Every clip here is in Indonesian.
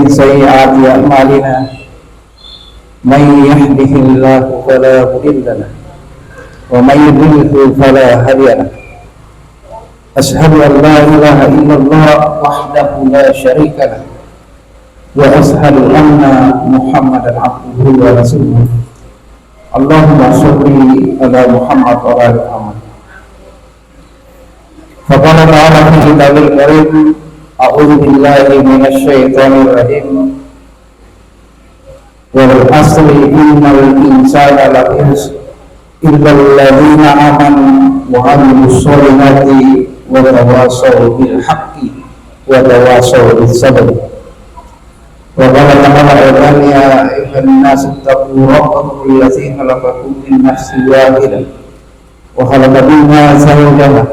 ومن سيئات أعمالنا من يهده الله فلا مضل له ومن يضلل فلا هادي له أشهد أن لا إله إلا الله وحده لا شريك له وأشهد أن محمدا عبده ورسوله اللهم صل على محمد وعلى آل محمد فقال تعالى في كتابه الكريم أعوذ بالله من الشيطان الرجيم والعصر إن الإنسان لفي خسر إلا الذين آمنوا وعملوا الصالحات وتواصوا بالحق وتواصوا بالصبر وقال تعالى أيضا يا أيها الناس اتقوا ربكم الذي خلقكم من نفس واحدة وخلق منها زوجها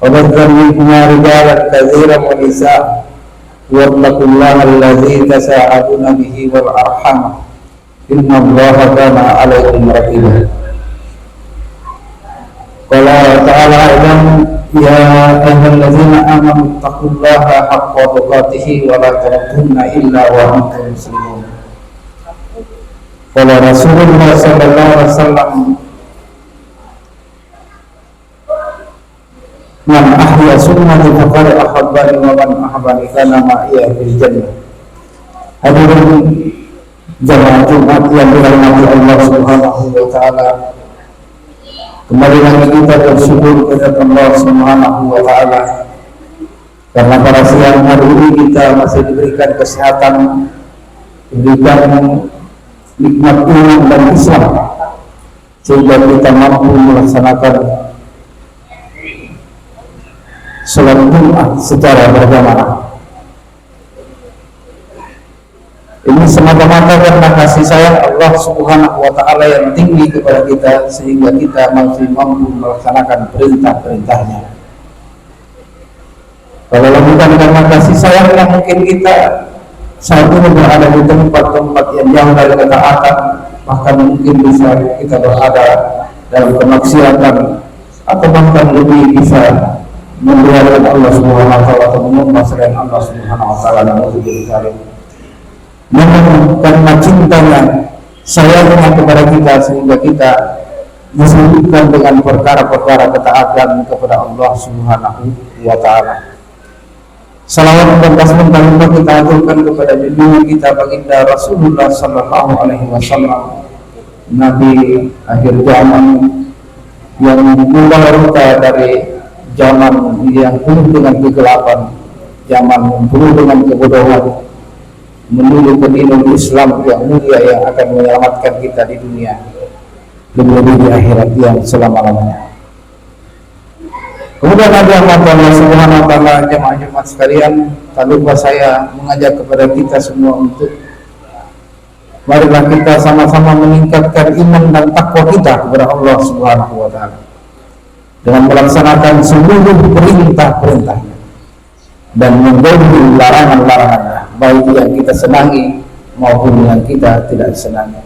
وبث منهما رجالا كثيرا ونساء واتقوا الله الذي تساءلون به والأرحام إن الله كان عليكم رقيبا قال تعالى أيضا يا أيها الذين آمنوا اتقوا الله حق تقاته ولا تموتن إلا وأنتم مسلمون قال رسول الله صلى الله عليه وسلم man ahya sunnati faqad ahabbani wa man ahabbani kana ma'iya fil jannah. Hadirin jamaah Jumat yang dirahmati Allah Subhanahu wa taala, kembali lagi kita bersyukur kepada Allah Subhanahu wa taala karena pada siang hari ini kita masih diberikan kesehatan, diberikan nikmat iman dan Islam sehingga kita mampu melaksanakan sholat Jumat secara berjamaah. Ini semata-mata karena kasih sayang Allah Subhanahu wa taala yang tinggi kepada kita sehingga kita masih mampu melaksanakan perintah-perintahnya. Kalau bukan karena kasih sayang yang mungkin kita saat ini berada di tempat-tempat yang jauh dari ketaatan, bahkan mungkin bisa kita berada dalam kemaksiatan atau bahkan lebih bisa membiarkan Allah Subhanahu wa taala atau menyembah selain Allah Subhanahu wa taala dan menjadi namun karena cintanya, sayangnya kepada kita sehingga kita disibukkan dengan perkara-perkara ketaatan kepada Allah Subhanahu wa taala. Salawat dan tasbih kita aturkan kepada junjungan kita baginda Rasulullah sallallahu alaihi wasallam, Nabi akhir zaman yang membawa kita dari zaman yang penuh dengan kegelapan, zaman penuh dengan kebodohan, menuju ke dinul Islam yang mulia yang akan menyelamatkan kita di dunia, lebih-lebih di akhirat yang selama-lamanya. Kemudian ada Allah Subhanahu wa taala, jemaah Jumat sekalian, tak lupa saya mengajak kepada kita semua untuk marilah kita sama-sama meningkatkan iman dan takwa kita kepada Allah Subhanahu wa taala dengan melaksanakan seluruh perintah-perintahnya dan menjauhi larangan-larangannya, baik yang kita senangi maupun yang kita tidak senangi,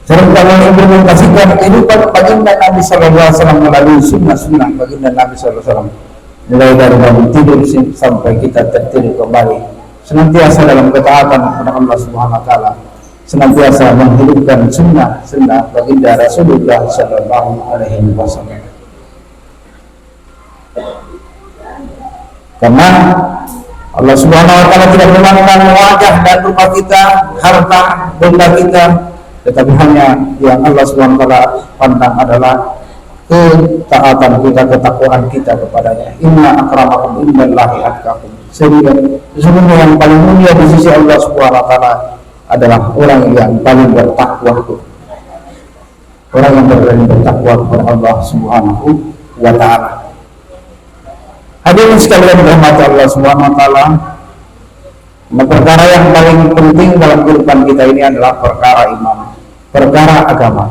serta mengimplementasikan kehidupan baginda Nabi sallallahu alaihi wasallam melalui sunnah-sunnah baginda Nabi sallallahu alaihi wasallam, mulai dari bangun tidur sampai kita tertidur kembali, senantiasa dalam ketaatan kepada Allah Subhanahu wa taala, senantiasa menghidupkan sunnah baginda Rasulullah sallallahu alaihi wasallam. Karena Allah Subhanahu wa taala tidak memandang wajah dan rupa kita, harta benda kita, tetapi hanya yang Allah Subhanahu wa taala pandang adalah ketaatan kita, ketakwaan kita kepadanya. Inna akramakum indallahi atqakum. Sesungguhnya yang paling mulia di sisi Allah Subhanahu wa taala adalah orang yang paling bertakwa, orang yang paling bertakwa kepada Allah Subhanahu wa taala. Hadirin sekalian dirahmati Allah Subhanahu wa taala, perkara yang paling penting dalam kehidupan kita ini adalah perkara iman, perkara agama.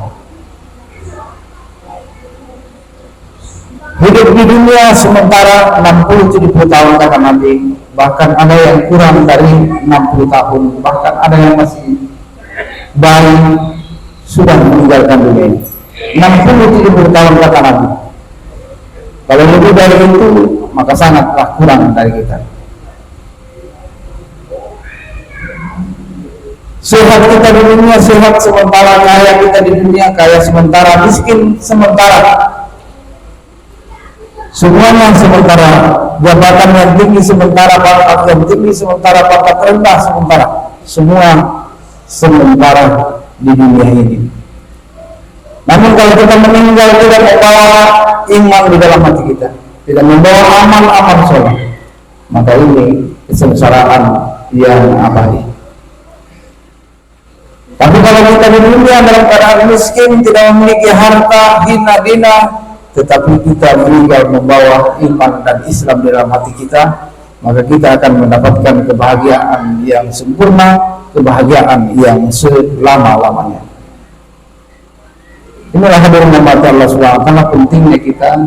Hidup di dunia sementara 60-70 tahun kata Nabi, bahkan ada yang kurang dari 60 tahun, bahkan ada yang masih bayi sudah meninggalkan dunia ini. 60-70 tahun kata Nabi. Kalau lebih dari itu maka sangatlah kurang dari kita. Sehat kita di dunia sehat sementara, kaya kita di dunia kaya sementara, miskin sementara, semuanya sementara, jabatan yang tinggi sementara, pangkat yang tinggi sementara, pangkat rendah sementara, semua sementara di dunia ini. Namun kalau kita meninggal tidak membawa iman di dalam hati kita, tidak membawa amal-amal soleh, maka ini kesengsaraan yang abadi. Tapi kalau kita di dunia dalam keadaan miskin, tidak memiliki harta, hina dina, tetapi kita meninggal membawa iman dan Islam dalam hati kita, maka kita akan mendapatkan kebahagiaan yang sempurna, kebahagiaan yang selama-lamanya. Inilah hadirin rahmat Allah Subhanahu wa taala, pentingnya kita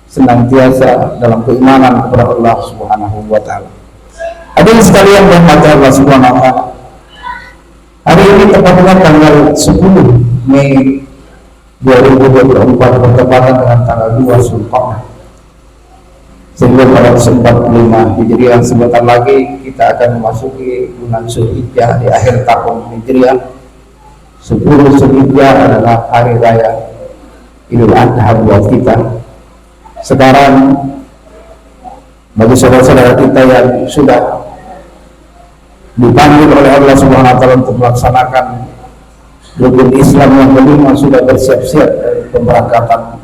senantiasa dalam keimanan kepada Allah Subhanahu wa taala. Hadirin sekalian rahmat Allah Subhanahu wa taala. Hari ini tepatnya tanggal 10 Mei 2024 bertepatan dengan tanggal 2 Zulqa'dah 1445 Hijriah. Sebentar lagi kita akan memasuki bulan Zulhijjah di akhir tahun Hijriah. 10 Zulhijjah adalah hari raya Idul Adha buat kita. Sekarang bagi saudara-saudara kita yang sudah dipanggil oleh Allah Subhanahu wa taala untuk melaksanakan rukun Islam yang kelima, sudah bersiap-siap dari pemberangkatan,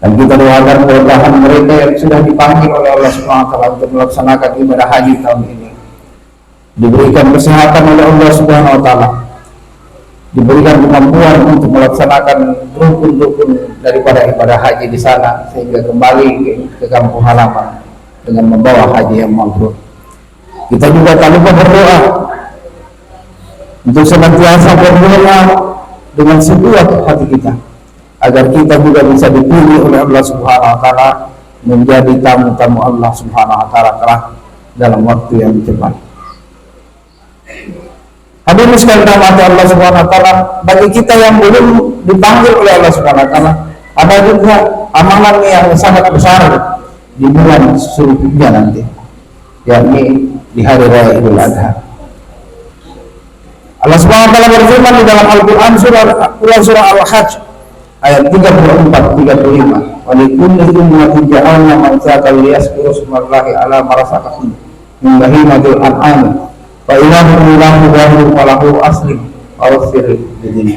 dan kita doakan mudah-mudahan mereka yang sudah dipanggil oleh Allah Subhanahu wa taala untuk melaksanakan ibadah haji tahun ini diberikan kesehatan oleh Allah Subhanahu wa taala, diberikan kemampuan untuk melaksanakan rukun-rukun daripada ibadah haji di sana, sehingga kembali ke kampung halaman dengan membawa haji yang mabrur. Kita juga tak lupa berdoa untuk senantiasa berdoa dengan sebuah hati kita, agar kita juga bisa dipilih oleh Allah Subhanahu wa taala menjadi tamu-tamu Allah Subhanahu wa taala kelak dalam waktu yang cepat. Hadirin sekalian rahmati Allah Subhanahu wa taala, bagi kita yang belum dipanggil oleh Allah Subhanahu wa taala, ada juga amalan yang sangat besar di bulan Zulhijjah nanti, yakni di hari raya Idul Adha. Allah Subhanahu wa taala berfirman di dalam Al-Qur'an surah Al-Hajj ayat 34 35, "Wa likulli ummatin ja'alna mansaka liyazkuru ismallahi 'ala ma razaqahum min bahimatil an'am fa ilahukum ilahun wahid falahu aslim wa wasfir bidini."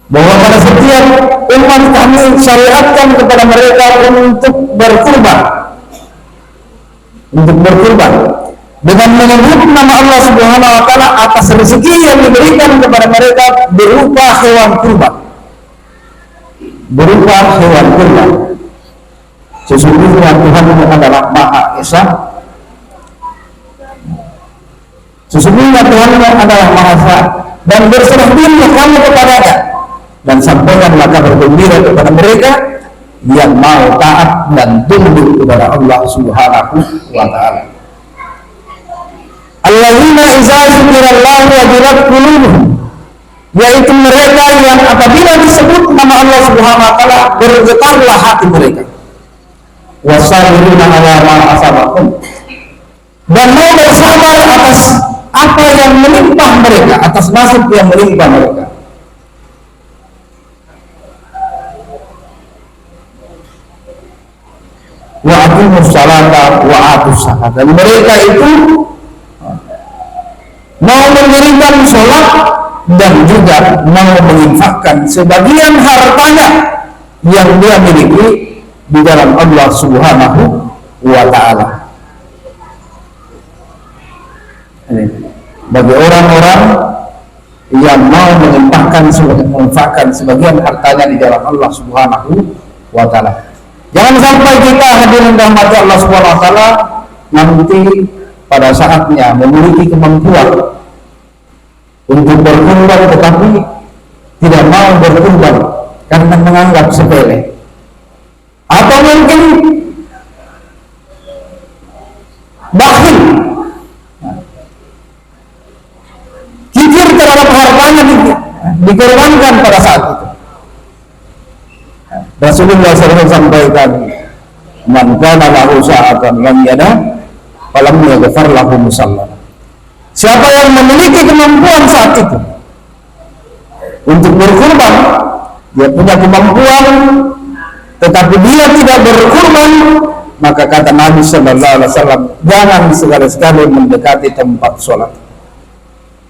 Bahwa pada setiap umat kami syariatkan kepada mereka untuk berkurban dengan menyebut nama Allah Subhanahu wa taala atas rezeki yang diberikan kepada mereka berupa hewan kurban. Sesungguhnya Tuhan adalah Maha Esa. Sesungguhnya Tuhan adalah Maha Esa, dan berserah diri kamu kepadanya, dan sampaikanlah kabar gembira kepada mereka yang mau taat dan tunduk kepada Allah Subhanahu wa taala. Alladzina idza dzukirallahu wajilat qulubuhum, yaitu mereka yang apabila disebut nama Allah Subhanahu wa taala bergetarlah hati mereka. Wasabiruna ala ma asabahum, dan mau bersabar atas apa yang menimpa mereka, atas nasib yang menimpa mereka. Wa aqimus salata wa atuz zakat, dan mereka itu mau memberikan sholat dan juga mau menginfakkan sebagian hartanya yang dia miliki di dalam Allah Subhanahu wa taala. Bagi orang-orang yang mau menginfakkan sebagian hartanya di dalam Allah Subhanahu wa taala. Jangan sampai kita hadirin rahmat Allah Subhanahu wa taala nanti pada saatnya memiliki kemampuan untuk berkurban tetapi tidak mau berkurban karena menganggap sepele, atau mungkin bakhil, kikir terhadap hartanya dikorbankan pada saat itu. Rasulullah SAW sampaikan, "Man kana lahu sa'atan lam yada falam yaghfar lahu musalla. Siapa yang memiliki kemampuan saat itu untuk berkurban, dia punya kemampuan tetapi dia tidak berkurban, maka kata Nabi Sallallahu Alaihi Wasallam, jangan sekali-sekali mendekati tempat sholat.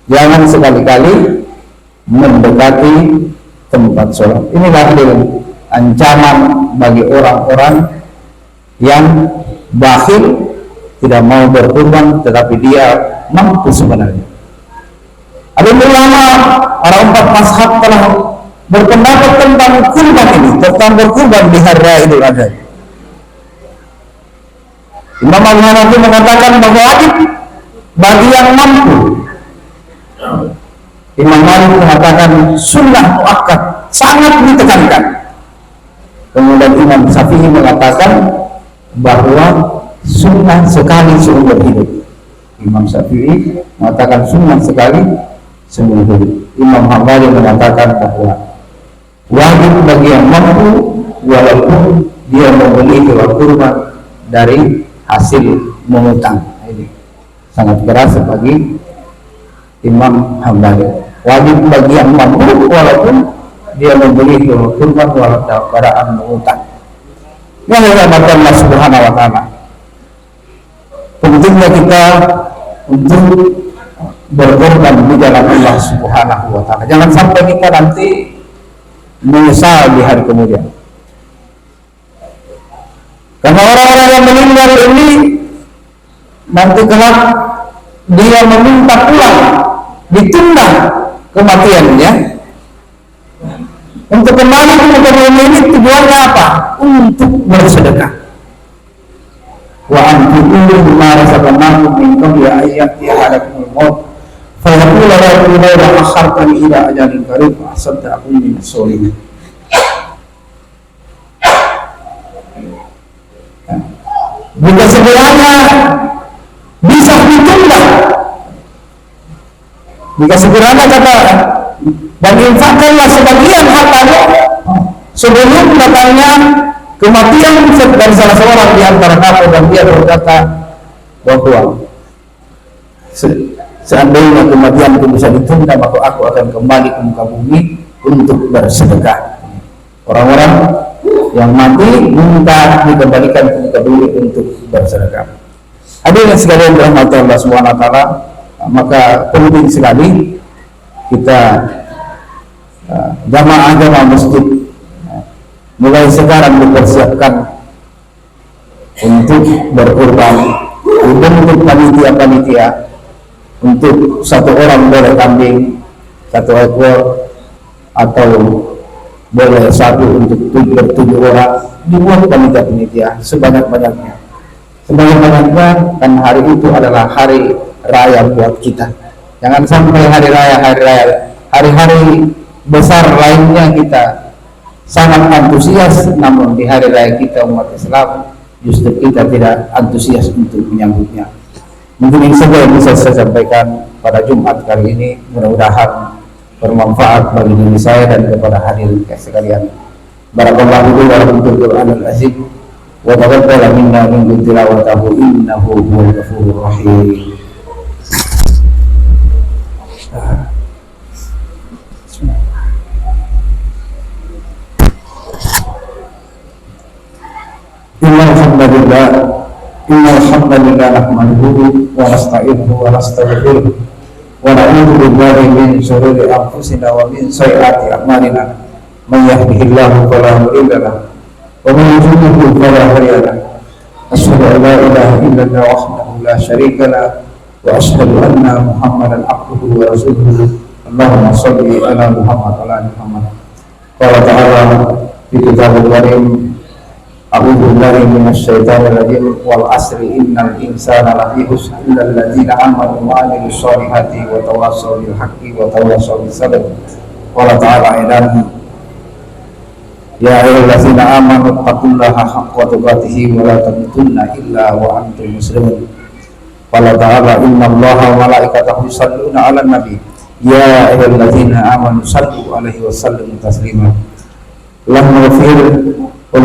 Jangan sekali-kali mendekati tempat sholat. Inilah ancaman bagi orang-orang yang bakhil, tidak mau berkurban tetapi dia mampu sebenarnya. Ada ulama, para empat mazhab telah berpendapat tentang kurban ini, tentang berkurban di hari raya Idul Adha. Imam Al-Hanafi mengatakan bahwa wajib bagi yang mampu. Imam Malik mengatakan sunnah muakkad, sangat ditekankan. Kemudian Imam Syafi'i mengatakan bahwa sunnah sekali seumur hidup. Imam Syafi'i mengatakan sunnah sekali seumur hidup. Imam Hambali mengatakan bahwa wajib bagi yang mampu walaupun dia membeli hewan kurban dari hasil mengutang. Ini sangat keras bagi Imam Hambali. Wajib bagi yang mampu walaupun dia membeli hewan kurban walaupun keadaan mengutang. Yang dirahmati Allah Subhanahu wa Ta'ala, pentingnya kita untuk berkorban di jalan Allah Subhanahu wa Ta'ala. Jangan sampai kita nanti menyesal di hari kemudian. Karena orang-orang yang meninggal ini nanti kelak dia meminta pulang, ditunda kematiannya untuk kembali ke dunia ini. Tujuannya apa? Untuk bersedekah. Wa anfiqu mimma razaqnakum min qabli an ya'tiya ahadakumul maut fa yaqulu rabbi laula akhartani ila ajalin qarib fa asaddaqu min as-solihin. Jika sekiranya bisa ditunda, jika sekiranya kata dan infakkanlah sebagian hartanya sebelum datangnya kematian dari salah seorang di antara kamu, dan dia berkata bahwa seandainya kematian itu bisa ditunda, maka aku akan kembali ke muka bumi untuk bersedekah. Orang-orang yang mati minta dikembalikan ke muka bumi untuk bersedekah. Hadirin sekalian dirahmati Allah Subhanahu wa Ta'ala, maka penting sekali kita jamaah masjid mulai sekarang dipersiapkan untuk berkurban, untuk panitia-panitia, untuk satu orang boleh kambing 1 ekor atau boleh satu untuk 7 orang. Dibuat panitia-panitia sebanyak-banyaknya, kan hari itu adalah hari raya buat kita. Jangan sampai hari-hari besar lainnya kita sangat antusias, namun di hari raya kita umat Islam justru kita tidak antusias untuk menyambutnya. Mungkin ini saja yang bisa saya sampaikan pada Jumat kali ini. Mudah-mudahan bermanfaat bagi diri saya dan kepada hadirin sekalian. Barakallahu li wa lakum fil Qur'anil azim wa taqabbal minna min tilawatihi innahu huwal ghafurur rahim. Innal hamdalillah nahmaduhu wa nasta'inuhu wa nastaghfiruh wa na'udzu billahi min shururi anfusina wa min sayyiati a'malina. May yahdihillahu fala mudilla lahu wa man yudlil fala hadiya lahu. Asyhadu an la ilaha illallah wahdahu la syarika lahu wa asyhadu anna Muhammadan abduhu wa rasuluhu. Allahumma shalli ala Muhammad wa ala ali Muhammad. Qala ta'ala fi kitabil karim, a'udzu billahi minasy syaithanir rajim, wal asri innal insana lafi khusr illal ladzina amanu wa 'amilus shalihati wa tawassaw bil haqqi wa tawassaw bis sabr. Qala ta'ala aidan, ya ayyuhallazina amanu taqullaha haqqa tuqatih wa la tamutunna illa wa antum muslimun. Qala ta'ala innallaha wa malaikatahu yusholluna 'alan nabi ya ayyuhallazina amanu shallu 'alaihi wa sallimu taslima. Allahumma ighfir wal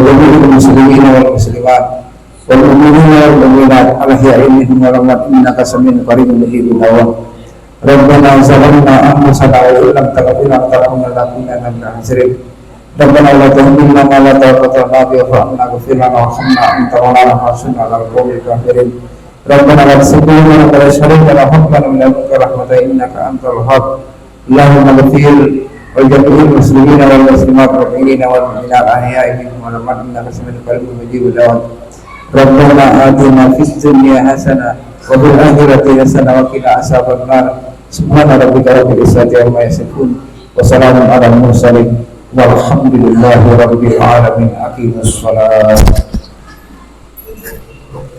muslimin wal muslimat والمؤمنين والمؤمنات الأحياء منهم والأموات إنك سميع قريب مجيب الدعوات. ربنا ظلمنا أنفسنا وإن لم تغفر لنا وترحمنا لنكونن من الخاسرين. ربنا لا تحملنا ما لا طاقة لنا به واعف عنا واغفر لنا وارحمنا أنت مولانا فانصرنا على القوم الكافرين. ربنا لا تزغ قلوبنا بعد إذ هديتنا وهب لنا من لدنك رحمة إنك أنت الوهاب. اللهم اغفر ولجميع المسلمين والمسلمات والمؤمنين والمؤمنات الأحياء منهم والأموات إنك سميع قريب مجيب الدعوات. ربنا آتنا في الدنيا حسنة وفي الآخرة حسنة وقنا عذاب النار. سبحان ربك رب العزة عما يصفون وسلام على المرسلين والحمد لله رب العالمين. أقيموا الصلاة.